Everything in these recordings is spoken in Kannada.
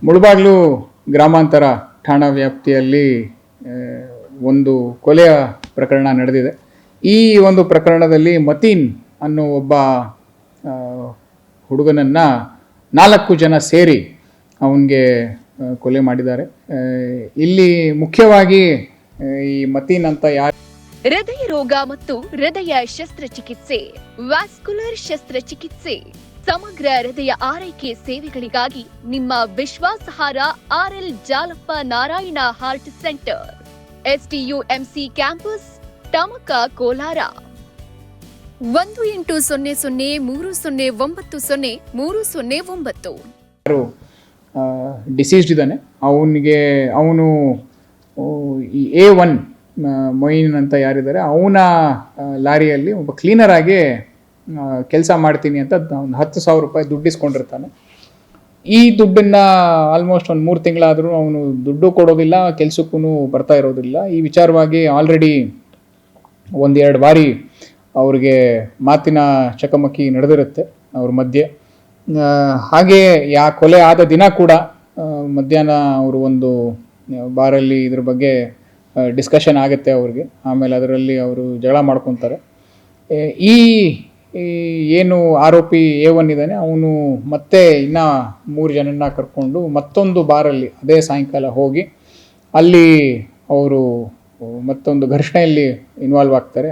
ಮುಳಬಾಗಿಲು ಗ್ರಾಮಾಂತರ ಠಾಣಾ ವ್ಯಾಪ್ತಿಯಲ್ಲಿ ಒಂದು ಕೊಲೆಯ ಪ್ರಕರಣ ನಡೆದಿದೆ. ಈ ಒಂದು ಪ್ರಕರಣದಲ್ಲಿ ಮತೀನ್ ಅನ್ನೋ ಒಬ್ಬ ಹುಡುಗನನ್ನ 4 ಜನ ಸೇರಿ ಅವನಿಗೆ ಕೊಲೆ ಮಾಡಿದ್ದಾರೆ. ಇಲ್ಲಿ ಮುಖ್ಯವಾಗಿ ಈ ಮತೀನ್ ಅಂತ ಯಾರು ಹೃದಯ ರೋಗ ಮತ್ತು ಹೃದಯ ಶಸ್ತ್ರಚಿಕಿತ್ಸೆ, ವ್ಯಾಸ್ಕ್ಯುಲರ್ ಶಸ್ತ್ರಚಿಕಿತ್ಸೆ, ಸಮಗ್ರ ಹೃದಯ ಆರೈಕೆ ಸೇವೆಗಳಿಗಾಗಿ ನಿಮ್ಮ ವಿಶ್ವಾಸಾರ್ಹ RL Jalappa Narayana heart centre, STUMC campus, Tamaka, Kolar. 180030090309. Deceased ಇದ್ದಾನೆ. ಅವನು ಈ A1 ಮೊಯಿನ್ ಅಂತ ಯಾರಿದ್ದಾರೆ ಅವನ ಲಾರಿಯಲ್ಲಿ ಒಬ್ಬ ಕ್ಲೀನರ್ ಆಗಿ ಕೆಲಸ ಮಾಡ್ತೀನಿ ಅಂತ ಒಂದು 10,000 ರೂಪಾಯಿ ದುಡ್ಡು ಇಸ್ಕೊಂಡಿರ್ತಾನೆ. ಈ ದುಡ್ಡನ್ನು ಆಲ್ಮೋಸ್ಟ್ ಒಂದು 3 ತಿಂಗಳಾದರೂ ಅವನು ದುಡ್ಡು ಕೊಡೋದಿಲ್ಲ, ಕೆಲಸಕ್ಕೂ ಬರ್ತಾ ಇರೋದಿಲ್ಲ. ಈ ವಿಚಾರವಾಗಿ ಆಲ್ರೆಡಿ 1-2 ಬಾರಿ ಅವ್ರಿಗೆ ಮಾತಿನ ಚಕಮಕಿ ನಡೆದಿರುತ್ತೆ ಅವ್ರ ಮಧ್ಯೆ. ಹಾಗೆ ಕೊಲೆ ಆದ ದಿನ ಕೂಡ ಮಧ್ಯಾಹ್ನ ಅವರು ಒಂದು ಬಾರಲ್ಲಿ ಇದ್ರ ಬಗ್ಗೆ ಡಿಸ್ಕಷನ್ ಆಗುತ್ತೆ ಅವ್ರಿಗೆ. ಆಮೇಲೆ ಅದರಲ್ಲಿ ಅವರು ಜಗಳ ಮಾಡ್ಕೊತಾರೆ. ಈ ಏನು ಆರೋಪಿ A1 ಇದ್ದಾನೆ ಅವನು ಮತ್ತೆ ಇನ್ನು 3 ಜನನ್ನ ಕರ್ಕೊಂಡು ಮತ್ತೊಂದು ಬಾರಲ್ಲಿ ಅದೇ ಸಾಯಂಕಾಲ ಹೋಗಿ ಅಲ್ಲಿ ಅವರು ಮತ್ತೊಂದು ಘರ್ಷಣೆಯಲ್ಲಿ ಇನ್ವಾಲ್ವ್ ಆಗ್ತಾರೆ.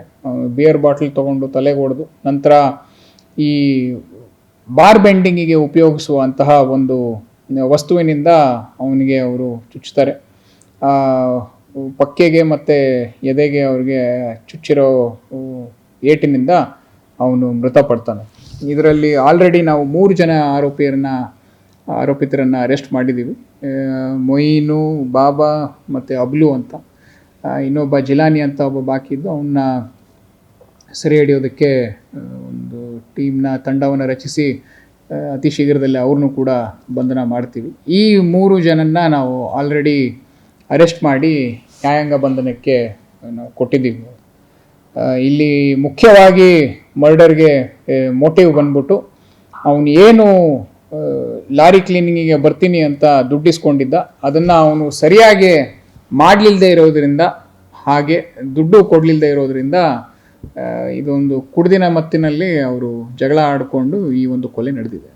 ಬಿಯರ್ ಬಾಟಲ್ ತೊಗೊಂಡು ತಲೆಗೆ ಹೊಡೆದು ನಂತರ ಈ ಬಾರ್ ಬೆಂಡಿಂಗಿಗೆ ಉಪಯೋಗಿಸುವಂತಹ ಒಂದು ವಸ್ತುವಿನಿಂದ ಅವನಿಗೆ ಅವರು ಚುಚ್ಚುತ್ತಾರೆ. ಪಕ್ಕೆಗೆ ಮತ್ತು ಎದೆಗೆ ಅವ್ರಿಗೆ ಚುಚ್ಚಿರೋ ಏಟಿನಿಂದ ಅವನು ಮೃತಪಡ್ತಾನೆ. ಇದರಲ್ಲಿ ಆಲ್ರೆಡಿ ನಾವು 3 ಜನ ಆರೋಪಿತರನ್ನು ಅರೆಸ್ಟ್ ಮಾಡಿದ್ದೀವಿ. ಮೊಯಿನು, ಬಾಬಾ ಮತ್ತು ಅಬ್ಲು ಅಂತ, ಇನ್ನೊಬ್ಬ ಜಿಲಾನಿ ಅಂತ ಒಬ್ಬ ಬಾಕಿ ಇದ್ದು ಅವನ್ನ ಸೆರೆ ಹಿಡಿಯೋದಕ್ಕೆ ಒಂದು ತಂಡವನ್ನು ರಚಿಸಿ ಅತಿ ಶೀಘ್ರದಲ್ಲೇ ಅವ್ರನ್ನೂ ಕೂಡ ಬಂಧನ ಮಾಡ್ತೀವಿ. ಈ 3 ಜನನ್ನ ನಾವು ಆಲ್ರೆಡಿ ಅರೆಸ್ಟ್ ಮಾಡಿ ನ್ಯಾಯಾಂಗ ಬಂಧನಕ್ಕೆ ನಾವು ಕೊಟ್ಟಿದ್ದೀವಿ. ಇಲ್ಲಿ ಮುಖ್ಯವಾಗಿ ಮರ್ಡರ್ಗೆ ಮೋಟಿವ್ ಬಂದ್ಬಿಟ್ಟು ಅವನು ಏನು ಲಾರಿ ಕ್ಲೀನಿಂಗಿಗೆ ಬರ್ತೀನಿ ಅಂತ ದುಡ್ಡಿಸ್ಕೊಂಡಿದ್ದ ಅದನ್ನು ಅವನು ಸರಿಯಾಗಿ ಮಾಡಲಿಲ್ಲದೆ ಇರೋದ್ರಿಂದ, ಹಾಗೆ ದುಡ್ಡು ಕೊಡಲಿಲ್ಲದೆ ಇರೋದ್ರಿಂದ ಇದೊಂದು ಕುಡ್ದಿನ ಮತ್ತಿನಲ್ಲಿ ಅವರು ಜಗಳ ಆಡಿಕೊಂಡು ಈ ಒಂದು ಕೊಲೆ ನಡೆದಿದೆ.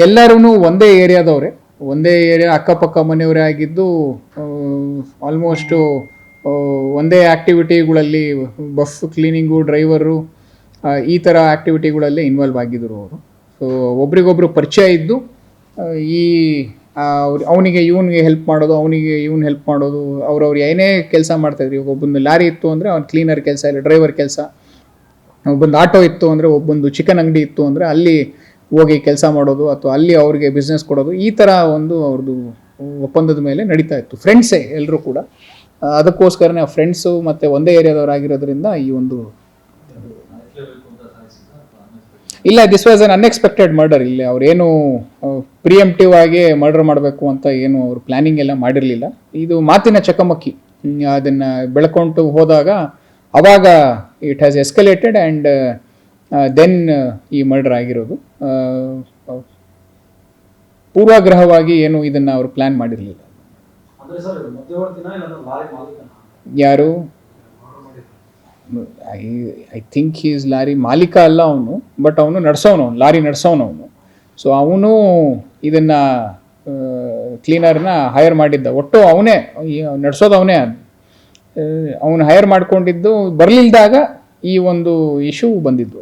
ಎಲ್ಲರೂ ಒಂದೇ ಏರಿಯಾದವರೇ, ಒಂದೇ ಏರಿಯಾ ಅಕ್ಕಪಕ್ಕ ಮನೆಯವರೇ ಆಗಿದ್ದು ಆಲ್ಮೋಸ್ಟು ಒಂದೇ ಆ್ಯಕ್ಟಿವಿಟಿಗಳಲ್ಲಿ ಬಸ್ ಕ್ಲೀನಿಂಗು, ಡ್ರೈವರು, ಈ ಥರ ಆ್ಯಕ್ಟಿವಿಟಿಗಳಲ್ಲೇ ಇನ್ವಾಲ್ವ್ ಆಗಿದ್ದರು ಅವರು. ಸೊ ಒಬ್ರಿಗೊಬ್ರು ಪರಿಚಯ ಇದ್ದು ಅವನಿಗೆ ಇವನಿಗೆ ಹೆಲ್ಪ್ ಮಾಡೋದು, ಅವನಿಗೆ ಇವನು ಹೆಲ್ಪ್ ಮಾಡೋದು, ಅವ್ರವ್ರು ಏನೇ ಕೆಲಸ ಮಾಡ್ತಾಯಿದ್ರು. ಈಗ ಒಬ್ಬೊಂದು ಲಾರಿ ಇತ್ತು ಅಂದರೆ ಅವ್ನು ಕ್ಲೀನರ್ ಕೆಲಸ, ಇಲ್ಲ ಡ್ರೈವರ್ ಕೆಲಸ. ಒಬ್ಬೊಂದು ಆಟೋ ಇತ್ತು ಅಂದರೆ, ಒಬ್ಬೊಂದು ಚಿಕನ್ ಅಂಗಡಿ ಇತ್ತು ಅಂದರೆ ಅಲ್ಲಿ ಹೋಗಿ ಕೆಲಸ ಮಾಡೋದು ಅಥವಾ ಅಲ್ಲಿ ಅವ್ರಿಗೆ ಬಿಸ್ನೆಸ್ ಕೊಡೋದು, ಈ ಥರ ಒಂದು ಅವ್ರದ್ದು ಒಪ್ಪಂದದ ಮೇಲೆ ನಡೀತಾ ಇತ್ತು. ಫ್ರೆಂಡ್ಸೇ ಎಲ್ಲರೂ ಕೂಡ. ಅದಕ್ಕೋಸ್ಕರನೇ ಫ್ರೆಂಡ್ಸು ಮತ್ತು ಒಂದೇ ಏರಿಯಾದವರಾಗಿರೋದ್ರಿಂದ ಈ ಒಂದು ಇಲ್ಲ, this was an unexpected murder. ಇಲ್ಲಿ ಅವ್ರೇನು ಪ್ರಿಯಂಪ್ಟಿವ್ ಆಗಿ ಮರ್ಡರ್ ಮಾಡಬೇಕು ಅಂತ ಏನು ಅವರು ಪ್ಲ್ಯಾನಿಂಗ್ ಎಲ್ಲ ಮಾಡಿರಲಿಲ್ಲ. ಇದು ಮಾತಿನ ಚಕಮಕಿ ಅದನ್ನು ಬೆಳ್ಕೊಂಡು ಹೋದಾಗ ಅವಾಗ it has escalated and then ಈ ಮರ್ಡರ್ ಆಗಿರೋದು. ಪೂರ್ವಾಗ್ರಹವಾಗಿ ಏನು ಇದನ್ನು ಅವರು ಪ್ಲ್ಯಾನ್ ಮಾಡಿರಲಿಲ್ಲ. ಯಾರು? ಐ ಥಿಂಕ್ ಈಸ್ ಲಾರಿ ಮಾಲೀಕ ಅಲ್ಲ ಅವನು, ಬಟ್ ಅವನು ಲಾರಿ ನಡೆಸೋನವನು. ಸೊ ಅವನು ಇದನ್ನು ಕ್ಲೀನರ್ನ ಹೈರ್ ಮಾಡಿದ್ದ. ಒಟ್ಟು ಅವನೇ ನಡೆಸೋದು, ಅವನು ಹೈರ್ ಮಾಡ್ಕೊಂಡಿದ್ದು. ಬರಲಿಲ್ದಾಗ ಈ ಒಂದು ಇಶ್ಯೂ ಬಂದಿದ್ದು.